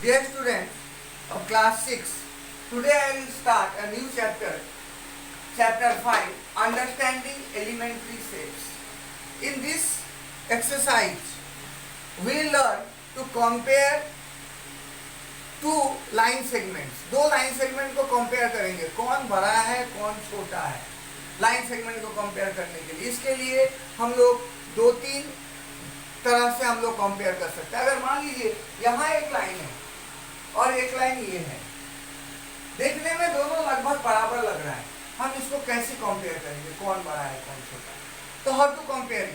Dear students of class 6, today I will start a new chapter, chapter 5, Understanding Elementary Shapes. In this exercise, we will learn to compare two line segments. दो line segment को compare करेंगे, कौन बड़ा है कौन छोटा है, line segment को कंपेयर करने के लिए। इसके लिए हम लोग दो तीन तरह से हम लोग कंपेयर कर सकते हैं। अगर मान लीजिए यहाँ एक लाइन है और एक लाइन ये है, देखने में दोनों लगभग बराबर लग रहा है, हम इसको कैसे कंपेयर करेंगे, कौन बड़ा है कौन छोटा है। तो हाउ टू कंपेयर,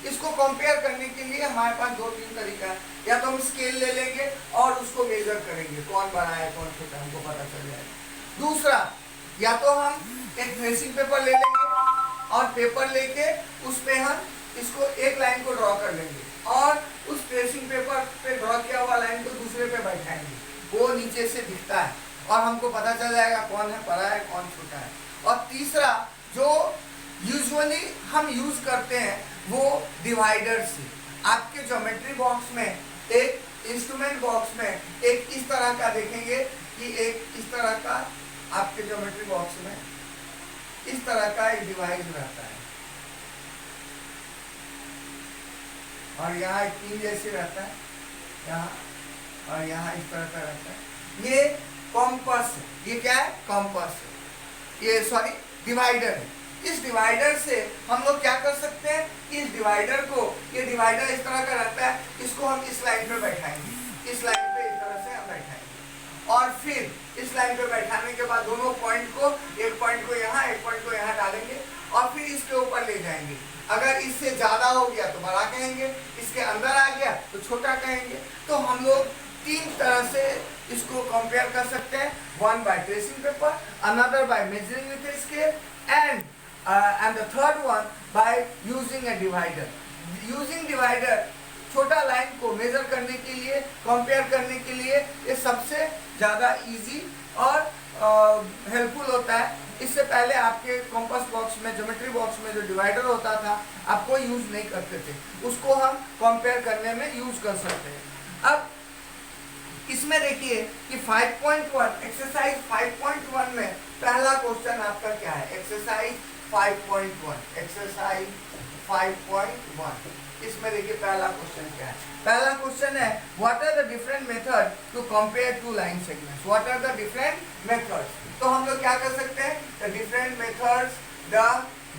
इसको कंपेयर करने के लिए हमारे पास दो तीन तरीका है। या तो हम स्केल ले लेंगे और उसको मेजर करेंगे, कौन बड़ा है कौन छोटा है, हमको पता चल जाएगा। दूसरा, या तो हम एक ट्रेसिंग पेपर ले लेंगे और पेपर लेके उस पे हम इसको एक लाइन को ड्रॉ कर लेंगे और उस ट्रेसिंग पेपर पे ड्रॉ किया हुआ लाइन को दूसरे पे बैठाएंगे, वो नीचे से दिखता है और हमको पता चल जाएगा कौन है बड़ा है कौन छोटा है। और तीसरा जो यूजुअली हम यूज करते हैं वो डिवाइडर से। आपके ज्योमेट्री बॉक्स में, एक इंस्ट्रूमेंट बॉक्स में एक इस तरह का देखेंगे कि एक इस तरह का आपके ज्योमेट्री बॉक्स में इस तरह का एक डिवाइस रहता है और यहाँ एक पिन जैसे रहता है यहाँ, और यहाँ इस तरह का रहता है। ये कॉम्पस है, ये क्या है कॉम्पस है, ये सॉरी डिवाइडर है। इस डिवाइडर से हम लोग क्या कर सकते हैं कि इस डिवाइडर को, ये डिवाइडर इस तरह का रहता है, इसको हम इस लाइन पे बैठाएंगे, इस लाइन पे इस तरह से हम बैठाएंगे और फिर इस लाइन पे बैठाने के बाद दोनों पॉइंट को, एक पॉइंट को यहाँ एक पॉइंट को यहाँ डालेंगे और फिर इसके ऊपर ले जाएंगे। अगर इससे ज्यादा हो गया तो बड़ा कहेंगे, इसके अंदर आ गया तो छोटा कहेंगे। तो हम लोग तीन तरह से इसको कंपेयर कर सकते हैं, one by tracing paper, another by measuring with scale and the third one by using a divider. Using divider छोटा लाइन को मेजर करने के लिए, कंपेयर करने के लिए ये सबसे ज़्यादा इजी और हेल्पफुल होता है। इससे पहले आपके कॉम्पास बॉक्स में, ज्योमेट्री बॉक्स में जो डिवाइडर होता था आप कोई यूज़ नहीं करते थे, उसको हम कंपेयर करने में यूज़ कर सकते हैं। अब इसमें देखिए कि 5.1 एक्सरसाइज 5.1 में पहला क्वेश्चन आपका क्या है, एक्सरसाइज 5.1, एक्सरसाइज 5.1। इसमें देखिए पहला क्वेश्चन क्या है। पहला क्वेश्चन है what are the different method to compare two line segments. What are the different methods. तो हम लोग क्या कर सकते हैं, the different methods, the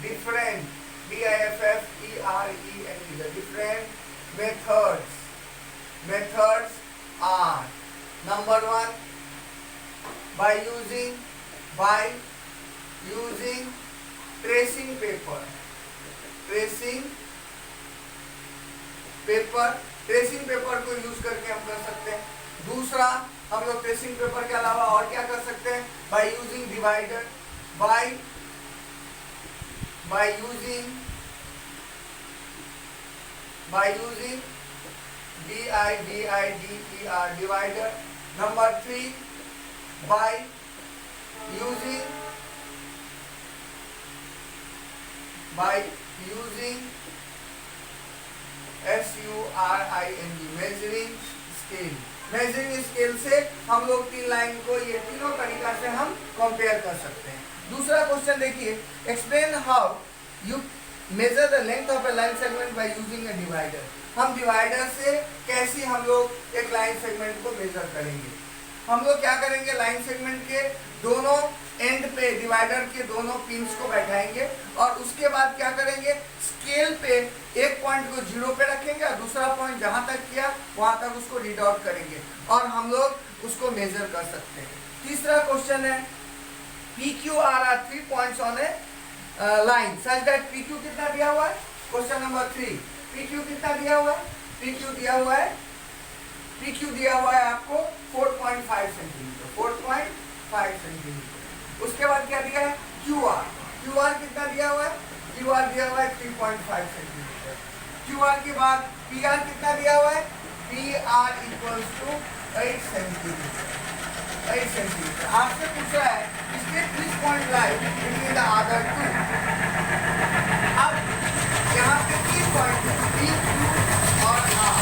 different DIFFERENT, the different methods are number 1 by using tracing paper, tracing paper को use करके हम कर सकते हैं। दूसरा, हम लोग ट्रेसिंग पेपर के अलावा और क्या कर सकते हैं, by using divider, by using DIVIDER divider. Number 3 by using SURING measuring scale. Measuring scale से हम लोग तीन लाइन को, ये तीनों तरीका से हम कंपेयर कर सकते हैं। दूसरा क्वेश्चन देखिए, explain how you measure the length of A line segment by using A divider. हम डिवाइडर से कैसे हम लोग एक लाइन सेगमेंट को मेजर करेंगे। हम लोग क्या करेंगे, लाइन सेगमेंट के दोनों एंड पे डिवाइडर के दोनों पिंस को बैठाएंगे और उसके बाद क्या करेंगे, स्केल पे एक पॉइंट को 0 पे रखेंगे और दूसरा पॉइंट जहां तक किया वहां तक उसको रीड आउट करेंगे और हम लोग उसको मेजर कर सकते हैं। तीसरा क्वेश्चन है PQR are 3 points on a line such that PQ कितना दिया हुआ है, क्वेश्चन नंबर 3 PQ कितना दिया हुआ है, PQ दिया हुआ है आपको 4.5 सेंटीमीटर, 4.5 सेंटीमीटर। उसके बाद क्या दिया है, QR कितना दिया हुआ है, QR दिया हुआ है 3.5 सेंटीमीटर। QR के बाद PR कितना दिया हुआ है, PR इक्वल्स टू 8 सेंटीमीटर। आपसे पूछ रहा है इसके 30 point lie between the other two. अब यहाँ पे 3 पॉइंट है, P, Q और R।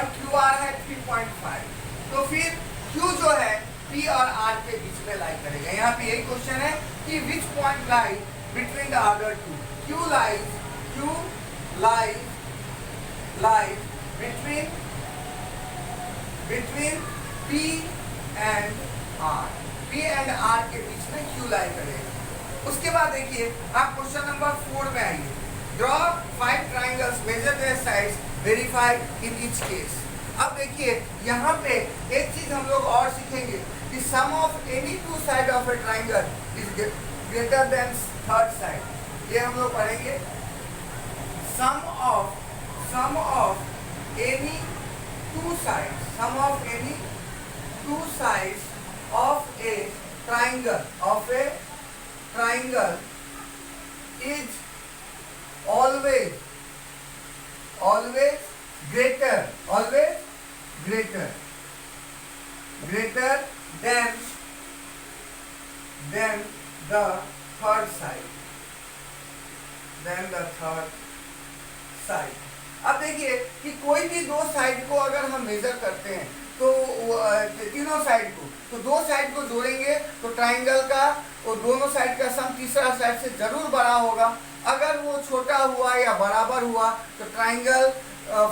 और क्यू आर है 3.5। तो फिर क्यू जो है पी और आर के बीच में लाई करेगा। यहाँ पे यही क्वेश्चन है कि which point lie between the other two. Q lies between P and R. P and R के बीच में क्यू लाई करेगा। उसके बाद देखिए आप क्वेश्चन नंबर 4 में आइए। Draw 5 triangles, measure their sides, verify in each case. अब देखिए यहाँ पे एक चीज हम लोग और सीखेंगे कि sum of any two side of a triangle is greater than third side. ये हम लोग पढ़ेंगे। Sum of any two sides of a triangle is always greater than the third side। अब देखिए कि कोई भी दो साइड को अगर हम मेजर करते हैं तो तीनों साइड को, तो दो साइड को जोड़ेंगे तो ट्राइंगल का और दोनों साइड का सम तीसरा साइड से जरूर बड़ा होगा। अगर वो छोटा हुआ या बराबर हुआ तो ट्राइंगल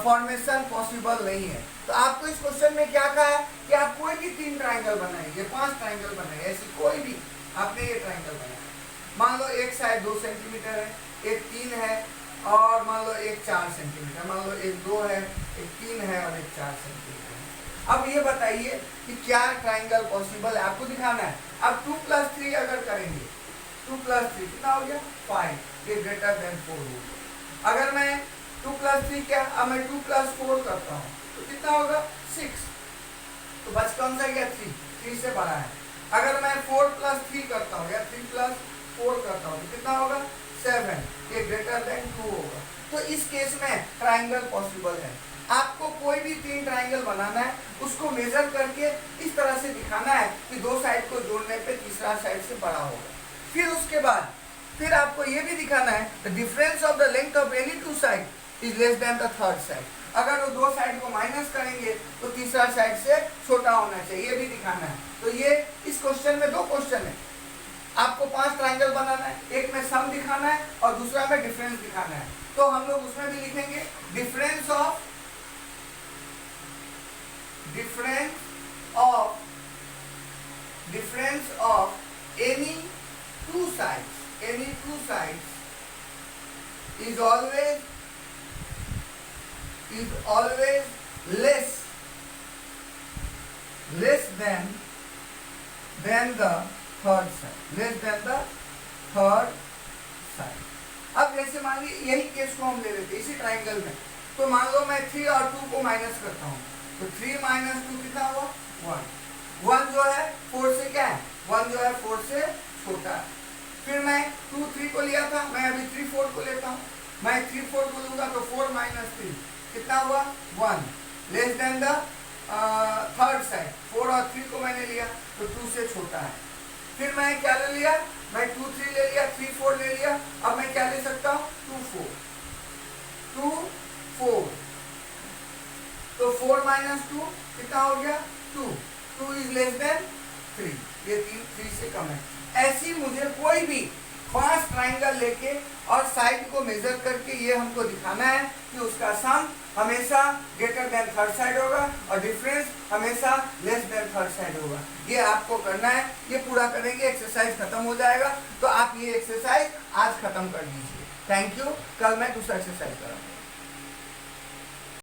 फॉर्मेशन पॉसिबल नहीं है। तो आपको इस क्वेश्चन में क्या कहा है कि आप कोई भी 3 ट्राइंगल बनाइए, 5 ट्राइंगल बनाइए, ऐसी कोई भी आपने ये ट्राइंगल बनाया। मान लो एक साइड 2 सेंटीमीटर है, एक 3 है और मान लो एक 4 सेंटीमीटर, मान लो एक 2 है, एक 3 है और एक 4 सेंटीमीटर है। अब ये बताइए कि क्या ट्राइंगल पॉसिबल है, आपको दिखाना है। अब 2 + 3 अगर करेंगे, 2 + 3 कितना हो गया 5, ये ग्रेटर देन 4 होगा। अगर मैं 2 + 3 क्या, अब मैं 2 + 4 करता हूँ तो कितना होगा 6, तो बच कौन सा गया 3 से बड़ा है। अगर मैं 4 + 3 करता हूँ या 3 + 4 करता हूँ तो कितना होगा 7, ये ग्रेटर देन 2 होगा। तो इस केस में ट्राइंगल पॉसिबल है। आपको कोई भी 3 ट्राइंगल बनाना है, उसको मेजर करके इस तरह से दिखाना है कि दो साइड को जोड़ने पे तीसरा साइड से बड़ा होगा। फिर उसके बाद फिर आपको ये भी दिखाना है the difference of the length of any two side is less than the third side. अगर वो दो साइड को माइनस करेंगे तो तीसरा साइड से छोटा होना चाहिए, ये भी दिखाना है। तो ये इस क्वेश्चन में 2 क्वेश्चन है। आपको 5 ट्राइंगल बनाना है, एक में सम दिखाना है और दूसरा में डिफरेंस दिखाना है। तो हम लोग उसमें भी लिखेंगे difference of any two sides is always less than the third side। अब जैसे मान ली यही केस को हम ले लेते इसी ट्राइंगल में, तो मान लो मैं 3 और 2 को माइनस करता हूँ तो 3 - 2 कितना हुआ 1 जो है 4 से क्या है, 1 जो है 4 से छोटा है। फिर मैं 2 3 को लिया था, मैं अभी 3 4 को लेता हूँ। मैं 3 4 को लूंगा तो 4 - 3 कितना हुआ 1, less than the third side. 4 और 3 को मैंने लिया तो 2 से छोटा है। फिर मैं क्या ले लिया, मैं 2 3 ले लिया, 3 4 ले लिया। अब मैं क्या ले सकता हूँ 2 4 तो 4 - 2 कितना हो गया 2 इज लेस देन 3, ये 3 से कम है। ऐसी मुझे कोई भी 5 ट्राइंगल लेके और साइड को मेजर करके ये हमको दिखाना है कि उसका सम हमेशा ग्रेटर देन थर्ड साइड होगा और डिफरेंस हमेशा लेस देन थर्ड साइड होगा। ये आपको करना है, ये पूरा करेंगे एक्सरसाइज खत्म हो जाएगा। तो आप ये एक्सरसाइज आज खत्म कर दीजिए। Thank you. कल मैं दूसरा एक्सरसाइज कराऊंगा।